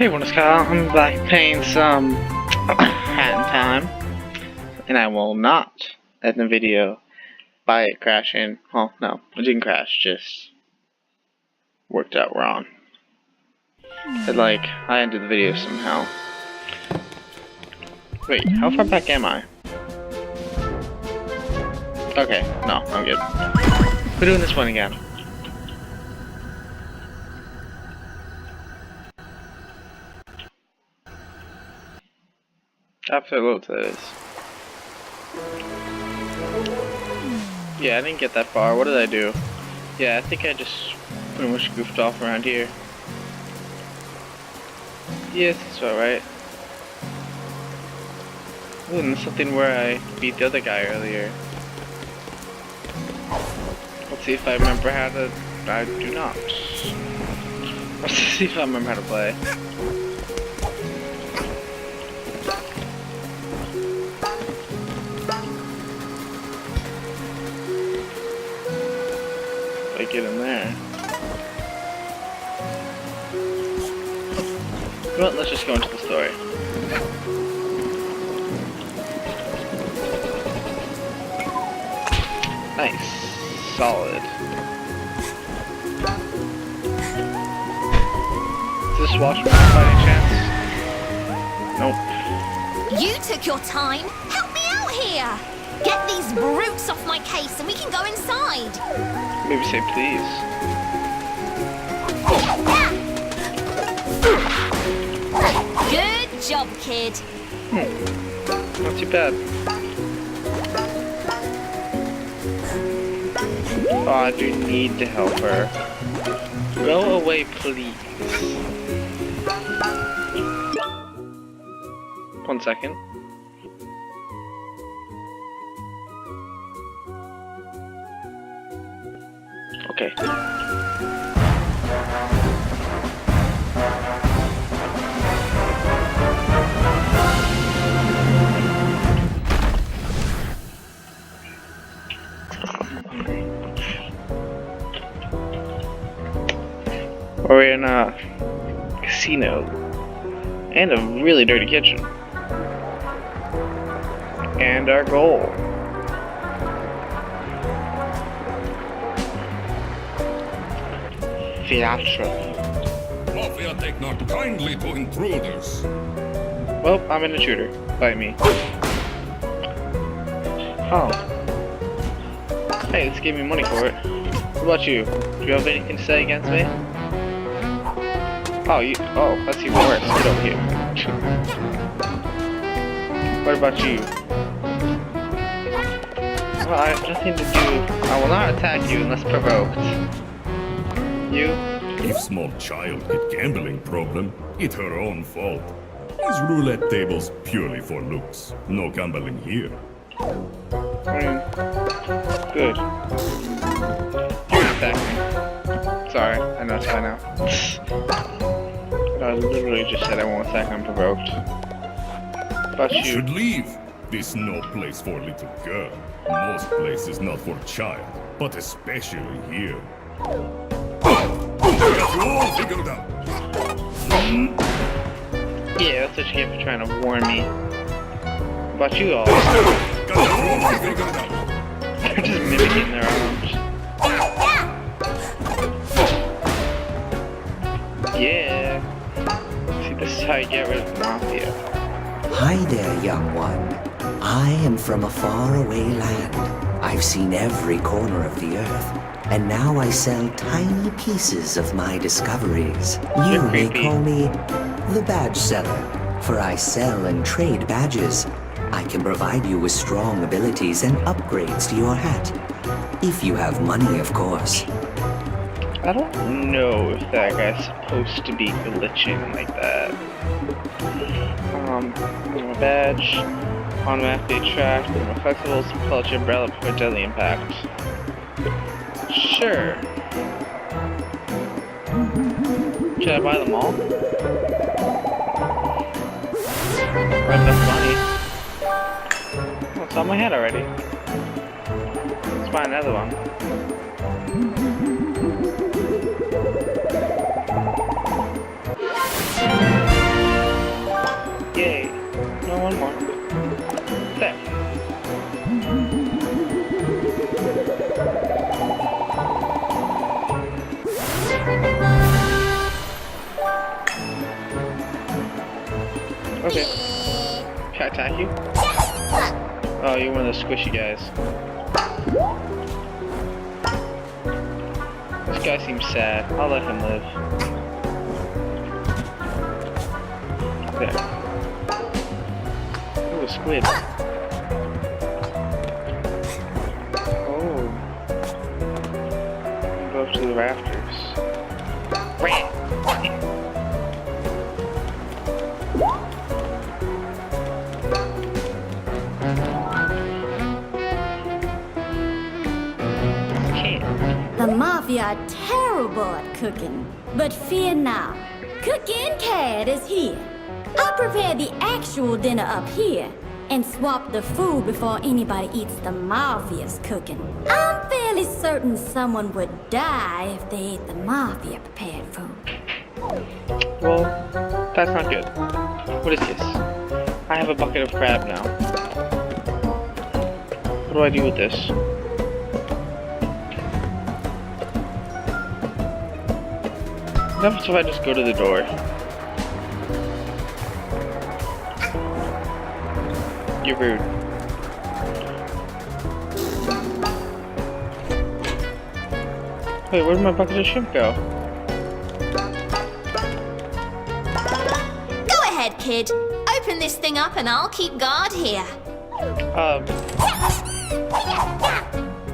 Hey, what is Kyle? I'm back playing some Hat in Time, and I will not end the video by it crashing. Well, no, it didn't crash, just worked out wrong. But like, I ended the video somehow. Wait, how far back am I? Okay, no, I'm good. We're doing this one again. After load says. Yeah, I didn't get that far. What did I do? Yeah, I think I just pretty much goofed off around here. Yes, that's alright. Ooh, and there's something where I beat the other guy earlier. Let's see if I remember how to... I do not. Let's see if I remember how to play. Get in there. Well, let's just go into the story. Nice. Solid. Is this Washburn by any chance? Nope. You took your time. Help me out here. Get these brutes off my case and we can go inside. Maybe say please. Good job, kid. Not too bad. Oh, I do need to help her. Go away, please. 1 second. Okay. We're in a casino and a really dirty kitchen. And our goal. Mafia take not kindly to intruders. Well, I'm an intruder. Bite me. Oh. Hey, this gave me money for it. What about you? Do you have anything to say against me? Oh, that's even worse. Get over here. What about you? Well, I have nothing to do. I will not attack you unless provoked. You? If small child get gambling problem, it her own fault. These roulette tables purely for looks. No gambling here. Good. You're attacking me. Sorry, I know it's fine now. I literally just said I won't attack unprovoked. But You you. should leave. This no place for little girl. Most places not for child, but especially here. Got you all figured out. Yeah, that's what you get for trying to warn me. But you all. Got you all figured out. They're just mimicking their arms. Yeah. See, this is how you get rid of the mafia. Hi there, young one. I am from a faraway land. I've seen every corner of the earth, and now I sell tiny pieces of my discoveries. You You're may creepy. call me the badge seller, for I sell and trade badges. I can provide you with strong abilities and upgrades to your hat. If you have money, of course. I don't know if that guy's supposed to be glitching like that. A badge, automatically attract, reflectables, clutch umbrella for deadly impact. Sure. Should I buy them all? I have enough money. Oh, it's on my head already. Let's buy another one. Okay. Can I attack you? Oh, you're one of those squishy guys. This guy seems sad. I'll let him live. There. Ooh, a squid. Oh. Go up to the rafters. The Mafia are terrible at cooking. But fear not. Cooking Cat is here. I'll prepare the actual dinner up here and swap the food before anybody eats the Mafia's cooking. I'm fairly certain someone would die if they ate the Mafia prepared food. Well, that's not good. What is this? I have a bucket of crab now. What do I do with this? What if I just go to the door? You're rude. Wait, where'd my bucket of shrimp go? Go ahead, kid. Open this thing up and I'll keep guard here.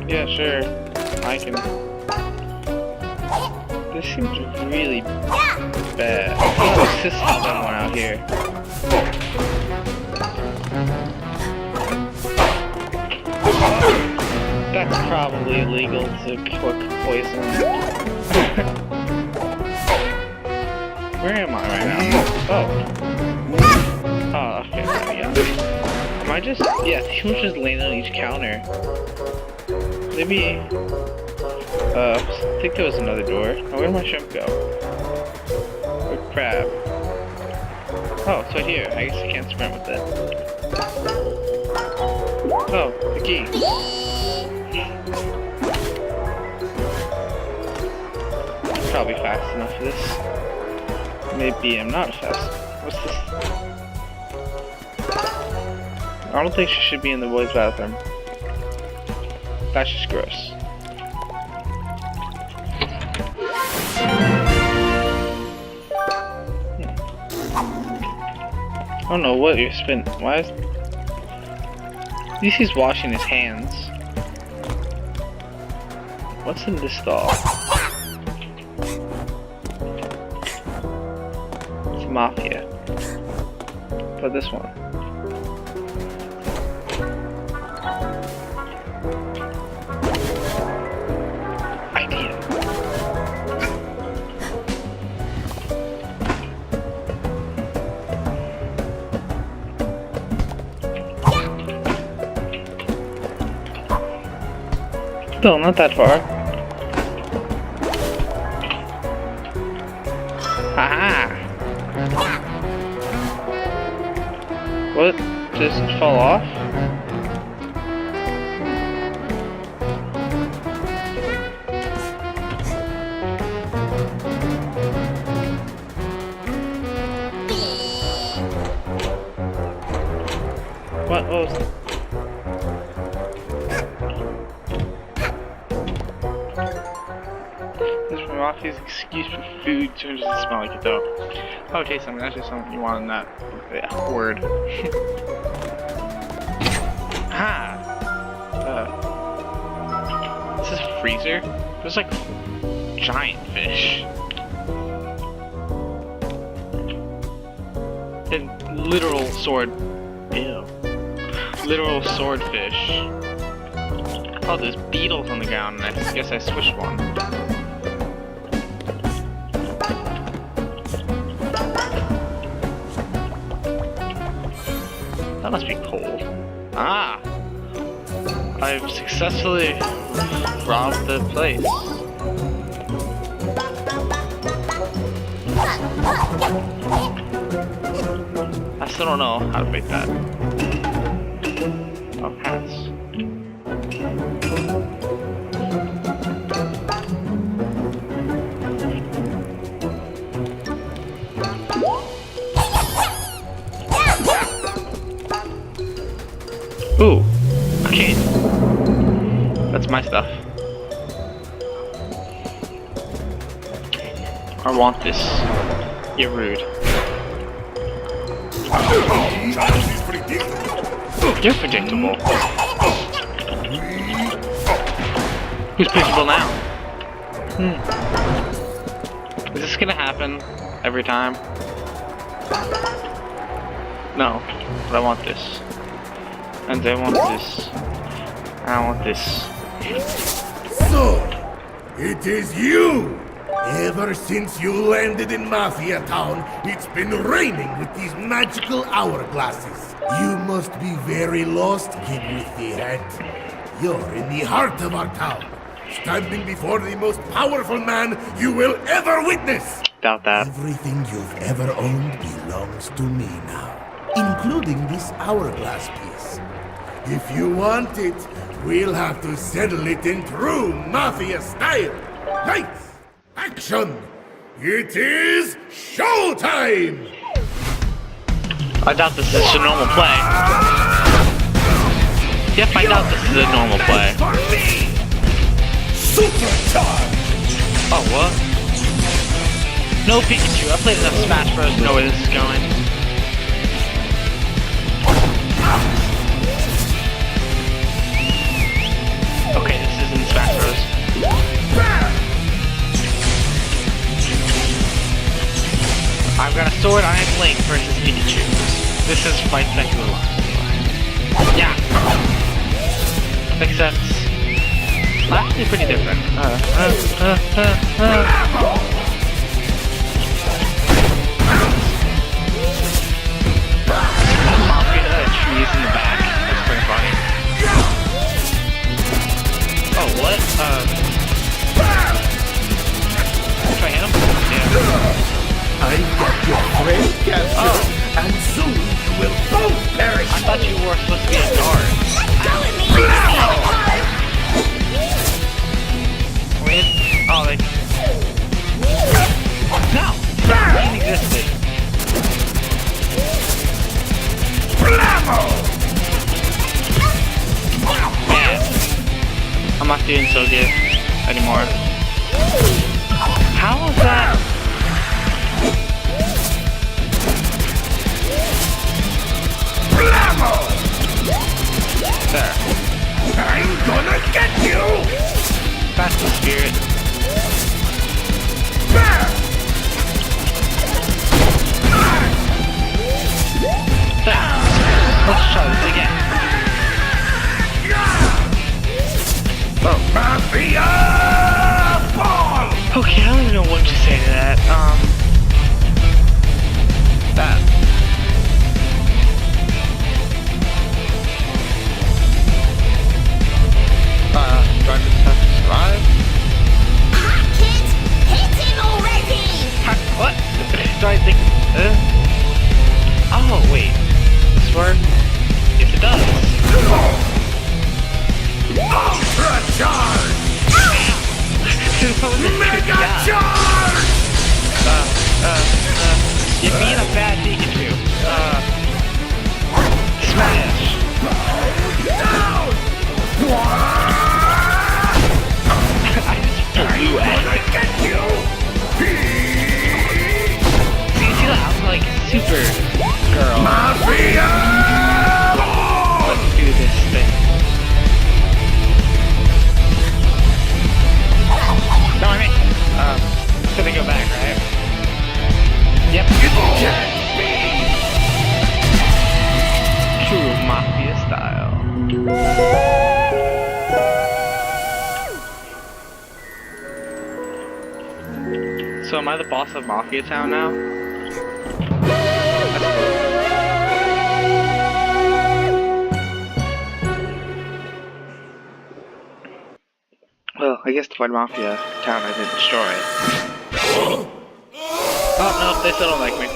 Yeah, sure. I can. This seems really bad. Let's just have someone out here. That's probably illegal to cook poison. Where am I right now? Oh. Oh, okay, yeah. Am I just... Yeah, he was just laying on each counter. Maybe... I think there was another door. Oh, where'd my shrimp go? Or crab. Oh, it's right here. I guess I can't sprint with it. Oh, the key. Probably fast enough for this. Maybe I'm not fast. What's this? I don't think she should be in the boys' bathroom. That's just gross. I don't know what you're spinning. Why is... At least he's washing his hands. What's in this stall? It's Mafia. But this one. Idea. Still not that far. Haha! What? Just fall off? What was... Mafia's excuse for food turns to smell like it though. Okay, something that's just something you want in that word. This is a freezer? There's like giant fish. And literal sword. Ew. Literal swordfish. Oh, there's beetles on the ground, and I guess I swished one. That must be cold. Ah! I've successfully robbed the place. I still don't know how to make that. Oh, hats. Ooh, okay. That's my stuff. I want this. You're rude. You're predictable. Who's predictable now? Is this gonna happen every time? No, but I want this. And I want this. And I want this. So, it is you! Ever since you landed in Mafia Town, it's been raining with these magical hourglasses. You must be very lost, kid with the hat. You're in the heart of our town, standing before the most powerful man you will ever witness. Doubt that. Everything you've ever owned belongs to me now, including this hourglass piece. If you want it, we'll have to settle it in true Mafia style. Lights! Action! It is showtime! I doubt this is a normal play. Yep, I doubt this is a normal play. Oh, what? No Pikachu. I played enough Smash Bros. To know where this is going. Okay, this isn't Smash Bros. I've got a sword, I am Link versus Pikachu. This is Fight Spectacular Lost. Yeah. Except, actually pretty different. Trees in the back. That's pretty funny. Oh, what? If I hit him? Yeah. I got your friend captured, and soon you will both perish! I thought you were supposed to be a guard. Wait. Oh, they... No! It existed. Man. I'm not doing so good anymore. How is that? There. I'm gonna get you! That's the spirit. There! Let's try this again. Oh. Mafia ball! Okay, I don't even know what to say to that. That. Do I just have to survive? Ah, kids! Hit him already! What? Do I think... Oh, wait. Does this work? Yes, it does. Ultra charge! Mega charge! You're being a bad Pikachu. Smash. Down! I just blew at it. Get you! See, you see that? I'm like super girl. Mafia! Let's do this thing. No, I mean, so they go back, right? Yep. True Mafia style. So am I the boss of Mafia Town now? That's cool. Well, I guess the White Mafia Town I didn't destroy. Oh no, they still don't like me.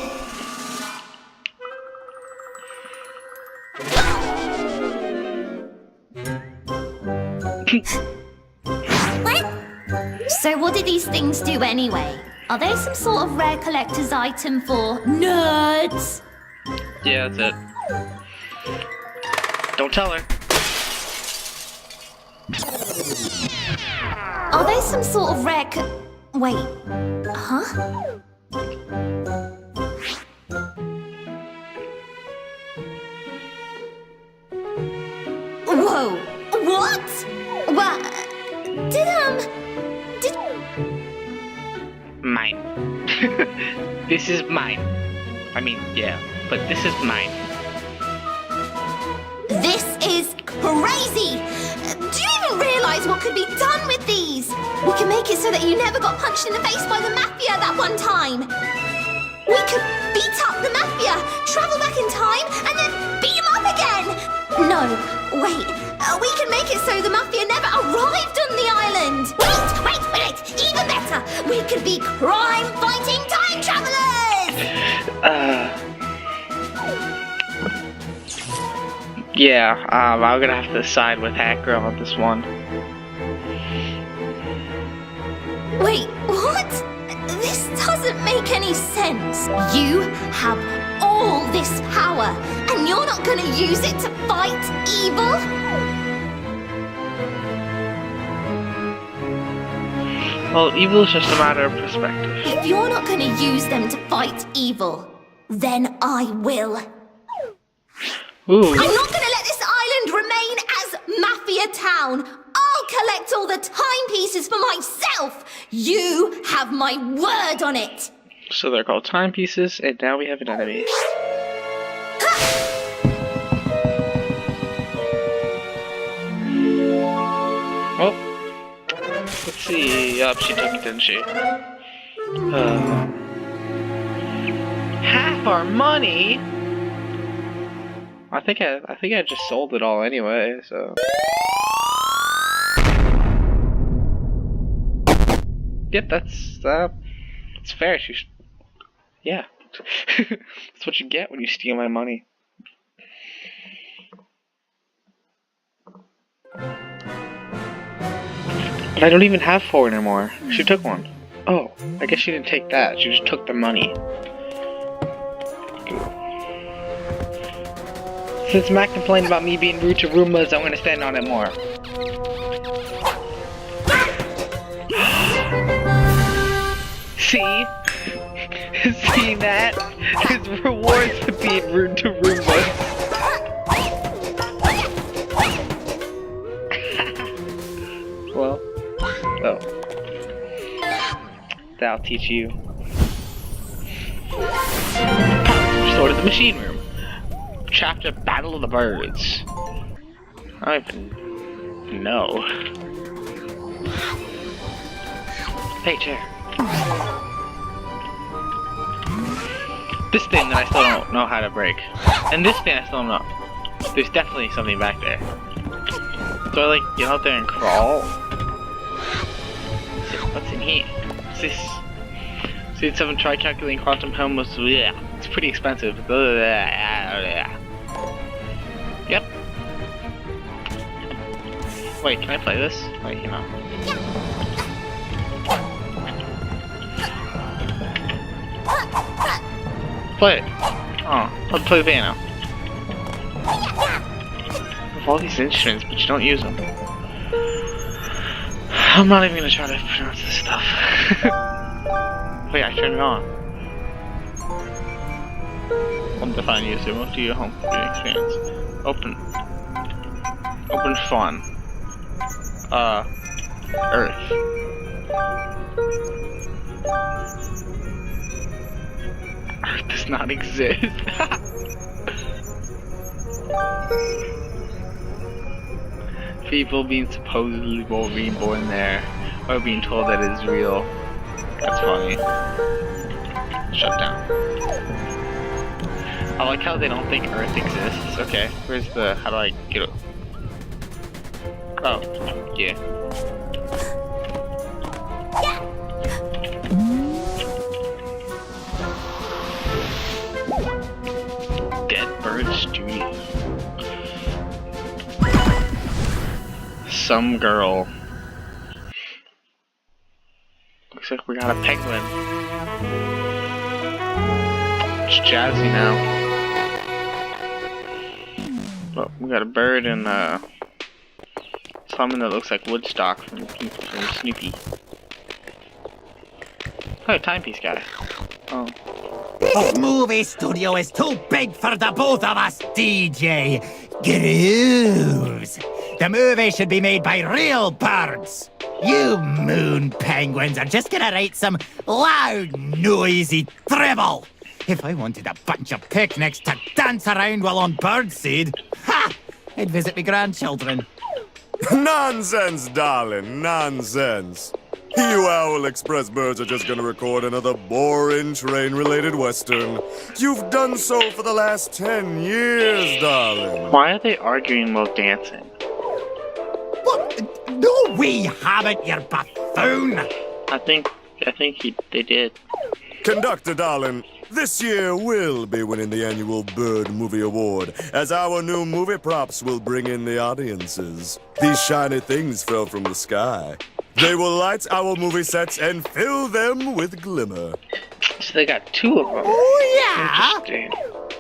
So what do these things do anyway? Are they some sort of rare collector's item for nerds? Yeah, that's it. Don't tell her. Are they some sort of rare Wait. Huh? Whoa. What? What? Did Mine. This is mine. I mean, yeah, but this is mine. This is crazy! Do you even realize what could be done with these? We can make it so that you never got punched in the face by the Mafia that one time. We could beat up the Mafia, travel back in time, and then beat them up again. No, wait. We can make it so the Mafia never arrived on the island. Wait. Even better. We could be crime-fighting time travelers. Yeah, I'm gonna have to side with Hacker on this one. Wait, what? This doesn't make any sense. You have all this power, and you're not gonna use it to fight evil? Well, evil is just a matter of perspective. If you're not gonna use them to fight evil, then I will. Ooh. I'm not gonna let this island remain as Mafia Town. I'll collect all the timepieces for myself. You have my word on it. So they're called timepieces, and now we have an enemy. Well, let's see. Yup, she took it, didn't she? Half our money. I think I just sold it all anyway. So. Yep, that's fair. Yeah, that's what you get when you steal my money. But I don't even have 4 anymore. She took one. Oh, I guess she didn't take that. She just took the money. Since Mac complained about me being rude to Roombas, I'm gonna stand on it more. See? See that? His rewards for being rude to Roombas. Well, oh. That'll teach you. Sword of the Machine Room. Chapter Battle of the Birds. I don't even know. Hey, chair. This thing that I still don't know how to break. And this thing I still don't know. There's definitely something back there. So I like get out there and crawl. What's in here? What's this? Seed 7, try calculating quantum homos. Yeah, it's pretty expensive. Yep. Wait, can I play this? Wait, you know. Play it. Oh, let's play the piano. With all these instruments, but you don't use them. I'm not even gonna try to pronounce this stuff. Wait, I turned it on. Define user. Move to your home computing experience. Open fun. Earth. Earth does not exist. People being supposedly being born there, or being told that it is real. That's funny. Shut down. I like how they don't think Earth exists. Okay, where's the... how do I get it? Oh, yeah. Dead Bird Studio. Some girl. Looks like we got a penguin. It's jazzy now. Oh, we got a bird and something that looks like Woodstock from Snoopy. Oh, timepiece guy. Oh. This movie studio is too big for the both of us, DJ. Grooves. The movie should be made by real birds. You moon penguins are just gonna write some loud, noisy dribble. If I wanted a bunch of picnics to dance around while on birdseed, ha! I'd visit my grandchildren. Nonsense, darling, nonsense. You Owl Express birds are just gonna record another boring train-related western. You've done so for the last 10 years, darling. Why are they arguing while dancing? What? No, we haven't, you buffoon! I think they did. Conductor, darling, this year we'll be winning the annual Bird Movie Award, as our new movie props will bring in the audiences. These shiny things fell from the sky. They will light our movie sets and fill them with glimmer. So they got 2 of them. Oh, yeah? Interesting.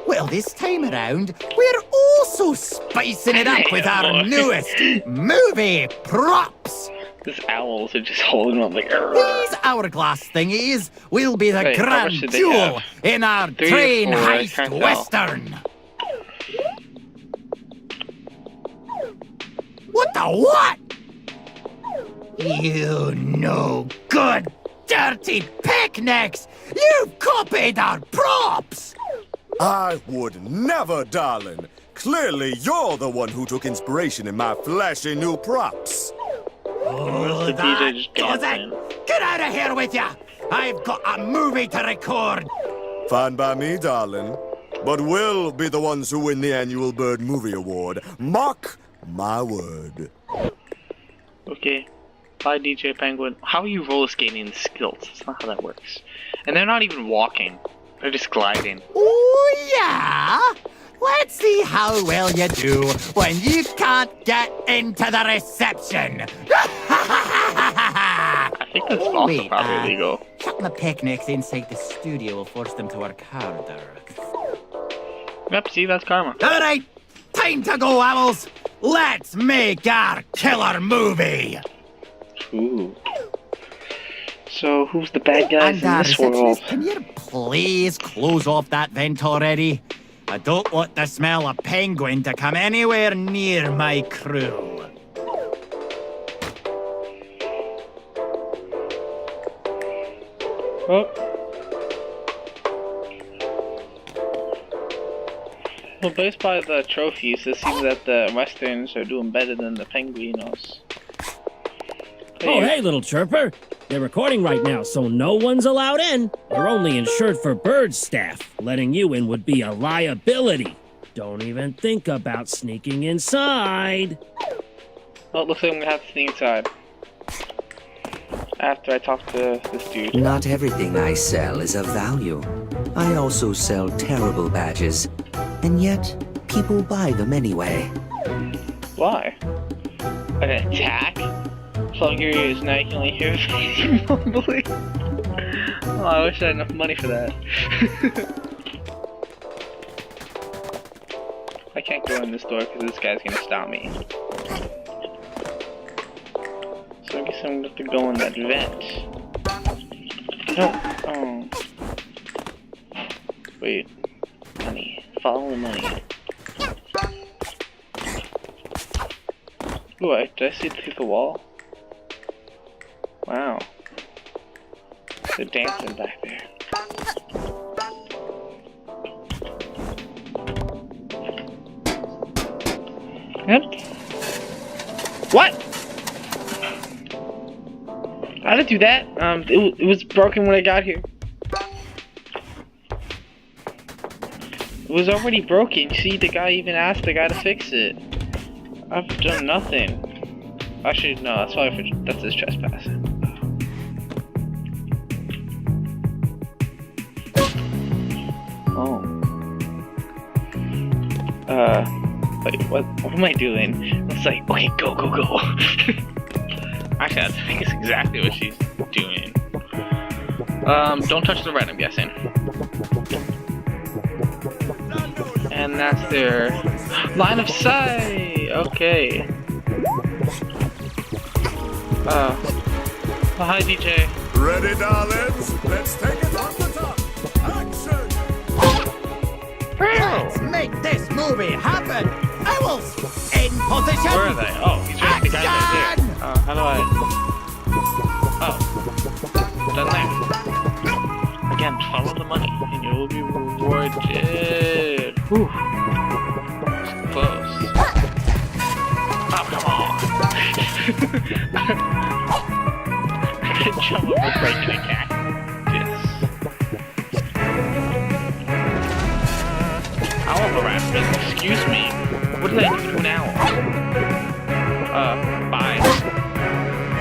Well, this time around, we're also spicing it up with our newest movie props. These owls are just holding them like. These hourglass thingies will be the Wait, how grand much did they jewel have? in our 3 or train 4, I heist can't tell. western. What the what? You no good, dirty picnics! You've copied our props! I would never, darling. Clearly, you're the one who took inspiration in my flashy new props. Oh, the that DJ just does dancing? it! Get out of here with ya! I've got a movie to record! Fine by me, darling. But we'll be the ones who win the annual Bird Movie Award. Mark my word. Okay. Bye, DJ Penguin. How are you roller skating in stilts? That's not how that works. And they're not even walking. They're just gliding. Oh, yeah? Let's see how well you do when you can't get into the reception. I think that's also Wait, probably illegal. Shutting the picnics inside the studio will force them to work harder. Yep, see, that's karma. All right, time to go, Owls. Let's make our killer movie. Ooh. So, who's the bad guys And in this world? receptionist, can you please close off that vent already? I don't want the smell of penguin to come anywhere near my crew. Oh. Well, based by the trophies, it seems that the Westerns are doing better than the Penguinos. Oh, hey, little chirper. They're recording right now, so no one's allowed in. You're only insured for bird staff. Letting you in would be a liability. Don't even think about sneaking inside. Well, it looks like I'm gonna have to sneak inside. After I talk to this dude. Not everything I sell is of value. I also sell terrible badges, and yet people buy them anyway. Why? An attack? Plug your ears, now you can only hear me mumbling. Oh, I wish I had enough money for that. I can't go in this door because this guy's gonna stop me. So I guess I'm gonna have to go in that vent. No. Oh. Wait. Money. Follow the money. Ooh, did I see it through the wall? Wow. They're dancing back there. Yep. What? I didn't do that. It was broken when I got here. It was already broken. See, the guy even asked the guy to fix it. I've done nothing. Actually, no, that's probably that's his trespassing. Oh. Wait, what am I doing? It's like, okay, go, go, go. Actually, I think it's exactly what she's doing. Don't touch the red, I'm guessing. And that's their... Line of sight! Okay. Oh, hi, DJ. Ready, darlings? Let's take it off the top. Action! Let's make this movie happen! I will in position! Where are they? Oh, he's right. The guy right there. How do I... Oh. Down there. Again, follow the money, and you will be rewarded. Whew. Close. Oh, come on. Jump over breaking a cat. Yes. Owl harassment? Excuse me. What did I do to an owl? Bye.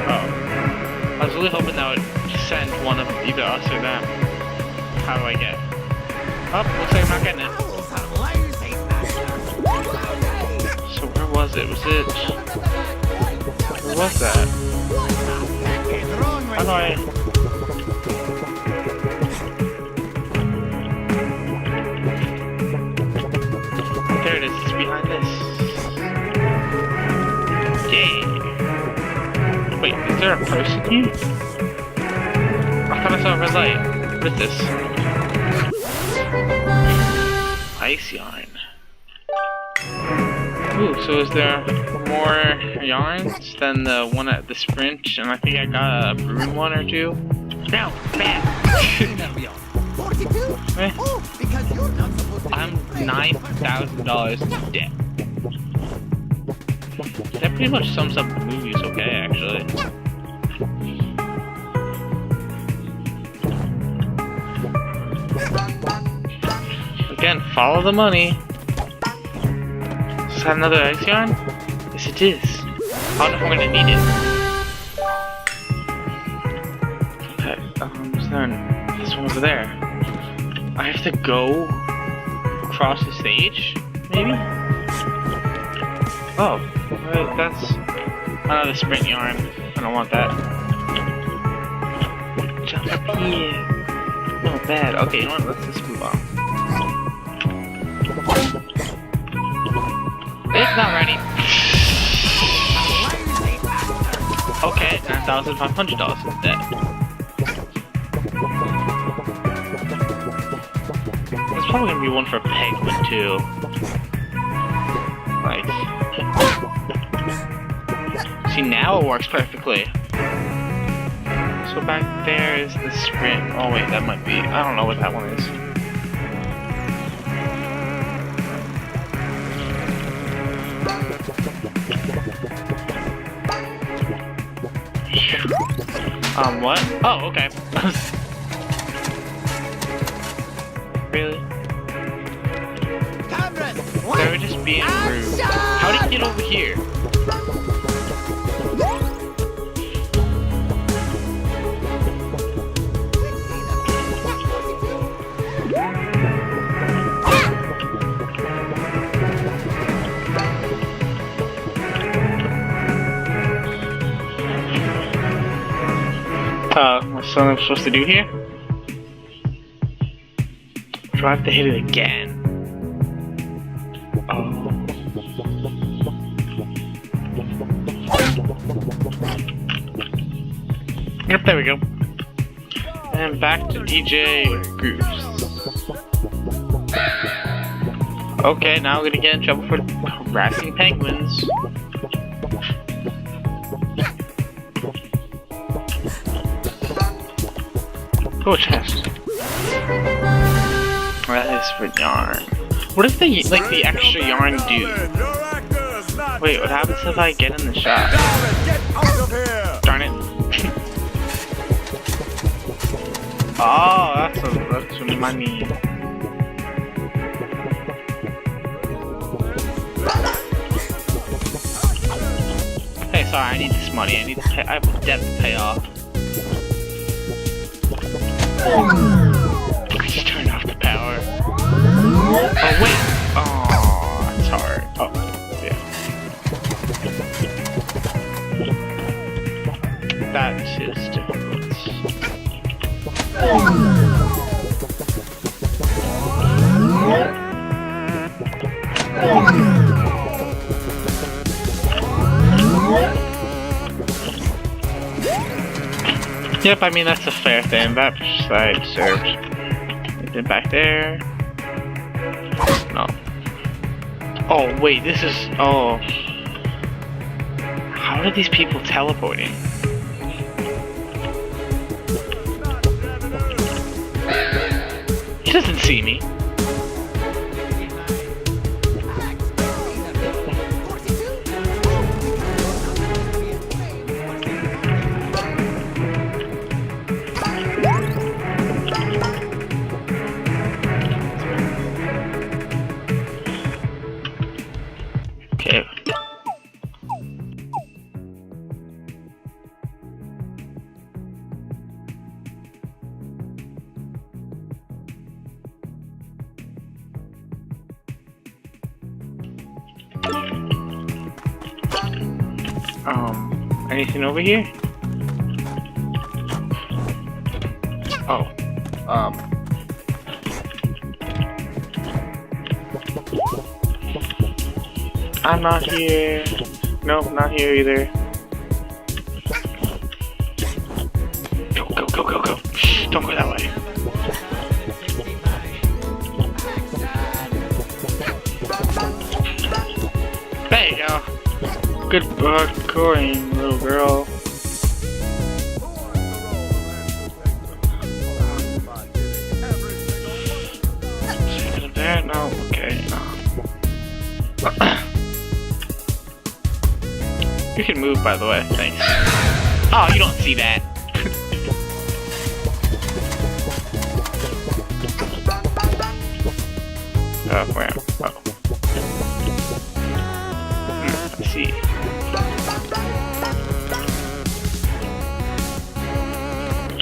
Oh. I was really hoping that would send one of either us or them. How do I get? Oh, looks like I'm not getting it. So where was it? Was it... Where was that? How do I... There it is. It's behind this. Yay. Wait, is there a person here? I thought I saw a red light. What is this? Ice yarn. Ooh, so is there more yarns than the one at the Sprint? And I think I got a broom one or two. No, bad. I'm $9,000 in debt. That pretty much sums up the movies, okay, actually. Again, follow the money. Is that another ice yarn? Yes, it is. I don't know if I'm gonna need it. Okay, so this one over there. I have to go across the stage, maybe? Oh, wait, that's another Sprint yarn. I don't want that. Jump up here. No, bad. Okay, you know what? Let's just move on. It's not ready. Okay, $9,500 is dead. There's probably gonna be one for Penguin too. Like, see, now it works perfectly. So back there is the Sprint. Oh wait, that might be. I don't know what that one is. What? Oh, okay. Really? They were just being rude. How did you get over here? What's something I'm supposed to do here? Do I have to hit it again? Oh. Yep, there we go. And back to DJ Grooves. Okay, now we're gonna get in trouble for harassing penguins. Oh, chest. That is for yarn. What does the the extra yarn do? Wait, what happens if I get in the shop? Darn it. Oh, that's money. Hey, sorry, I need this money. I have a debt to pay off. I just turned off the power. Oh wait! Oh, that's hard. Oh, yeah. That is difficult. Yep, I mean that's a fair thing. That side served. Then back there. No. Oh wait, this is. Oh. How are these people teleporting? He doesn't see me. Okay. Anything over here? Oh. I'm not here. Nope, not here either. Go, go, go, go, go. Don't go that way. There you go. Good parkouring, little girl. There? No? Okay, no. You can move, by the way. Thanks. Oh, you don't see that. Where? Oh. Let's see.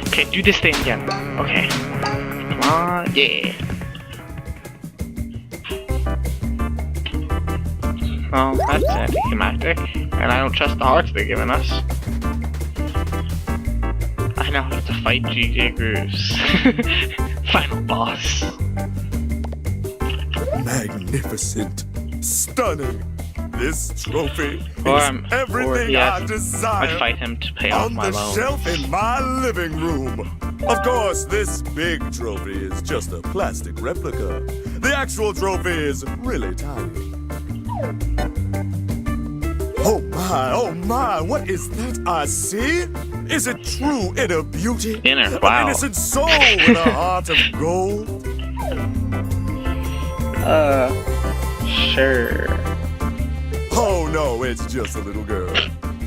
Okay, do this thing again. Okay. Come on, yeah. Oh, that's anticlimactic. And I don't trust the hearts they're giving us. I now have to fight GJ Grooves. Final boss. Magnificent. Stunning. This trophy Or is everything I desire. I'd fight him to pay off on my the loan. shelf in my living room. Of course, this big trophy is just a plastic replica. The actual trophy is really tiny. Oh my, what is that I see? Is it true inner beauty? Inner, wow. An innocent soul with a heart of gold? Sure. Oh no, it's just a little girl.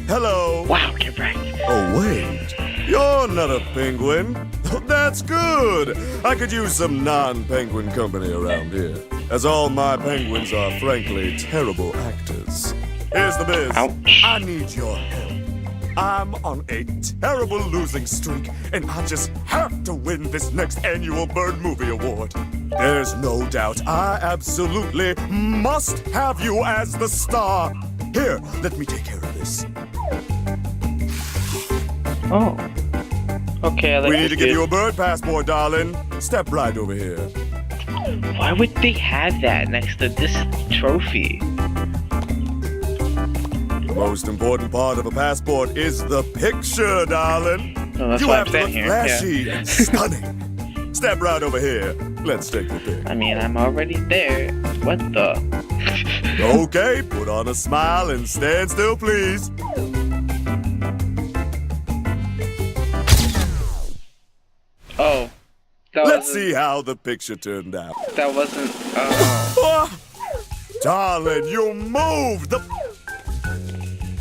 Hello. Wow, get right. Oh wait, you're not a penguin. That's good. I could use some non-penguin company around here, as all my penguins are frankly terrible actors. Here's the biz. Ouch. I need your help. I'm on a terrible losing streak, and I just have to win this next annual Bird Movie Award. There's no doubt I absolutely must have you as the star. Here, let me take care of this. Oh. Okay, We need to give you a bird passport, darling. Step right over here. Why would they have that next to this trophy? The most important part of a passport is the picture, darling. Oh, that's You why have I'm to look standing here. flashy and stunning. Step right over here. Let's take the pic. I mean, I'm already there. What the? Okay, put on a smile and stand still, please. Oh. Let's see how the picture turned out. That wasn't. Oh, darling, you moved.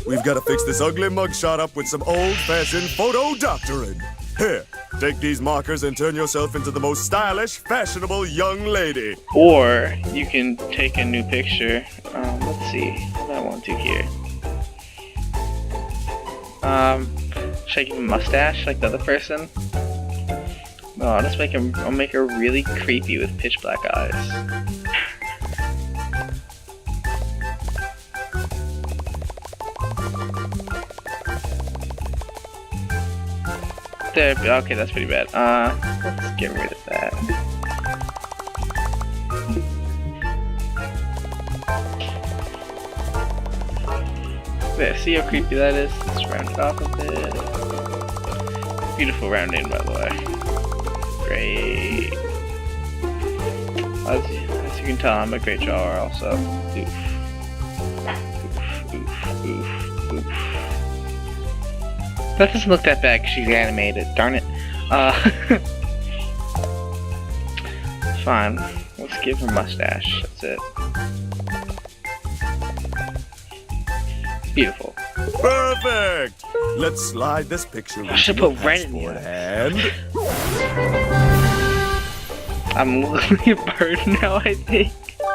We've got to fix this ugly mugshot up with some old-fashioned photo doctoring. Here, take these markers and turn yourself into the most stylish, fashionable young lady. Or you can take a new picture. Let's see. What do I want to here? Should I give him a mustache like the other person? No, I'll make her really creepy with pitch black eyes. There, okay, that's pretty bad. Let's get rid of that. There, see how creepy that is? Let's round it off a bit. Beautiful rounding, by the way. Great. As you can tell, I'm a great drawer also. Oof. Oof, oof, oof. That doesn't look that bad because she's animated. Darn it. Fine. Let's give her mustache. That's it. Beautiful. Perfect! Let's slide this picture I should into your put red in passport here. and... I'm literally a bird now, I think.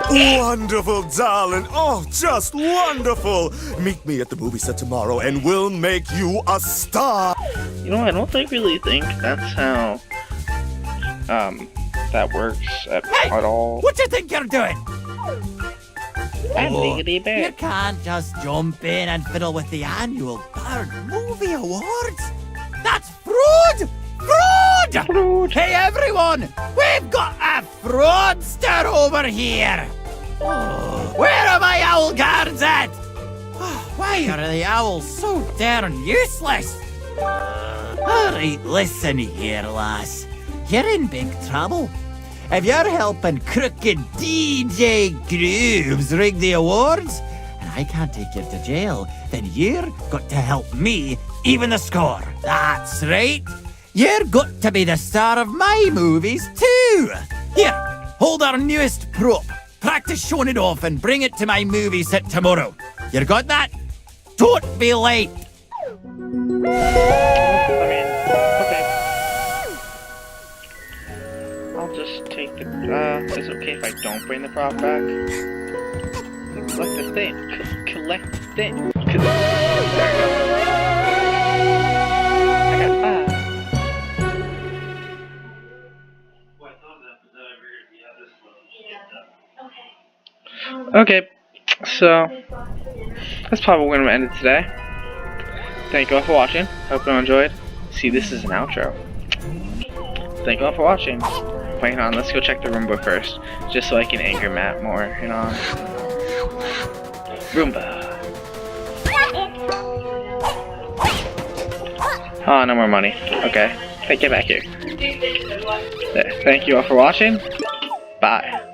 Wonderful, darling! Oh, just wonderful! Meet me at the movie set tomorrow and we'll make you a star! You know, I don't really think that's how, that works at all. What do you think you're doing? I'm legally You bad. can't just jump in and fiddle with the annual Bird Movie Awards. That's fraud! Fraud! Hey everyone, we've got a fraudster over here. Oh, where are my owl guards at? Oh, why are the owls so darn useless? Alright, listen here, lass. You're in big trouble. If you're helping crooked DJ Grooves rig the awards, and I can't take you to jail, then you're got to help me even the score. That's right. You're got to be the star of my movies too. Here, hold our newest prop. Practice showing it off and bring it to my movie set tomorrow. You got that? Don't be late. Okay. I'll just take the, is it okay if I don't bring the prop back? Collect the thing. Collect the thing. There we go. I got 5. Okay, so that's probably where we're gonna end it today. Thank you all for watching. Hope you all enjoyed. See, this is an outro. Thank you all for watching. Wait on, let's go check the Roomba first, just so I can anger Matt more. You know. Roomba. Oh, no more money. Okay, hey, get back here. There. Thank you all for watching. Bye.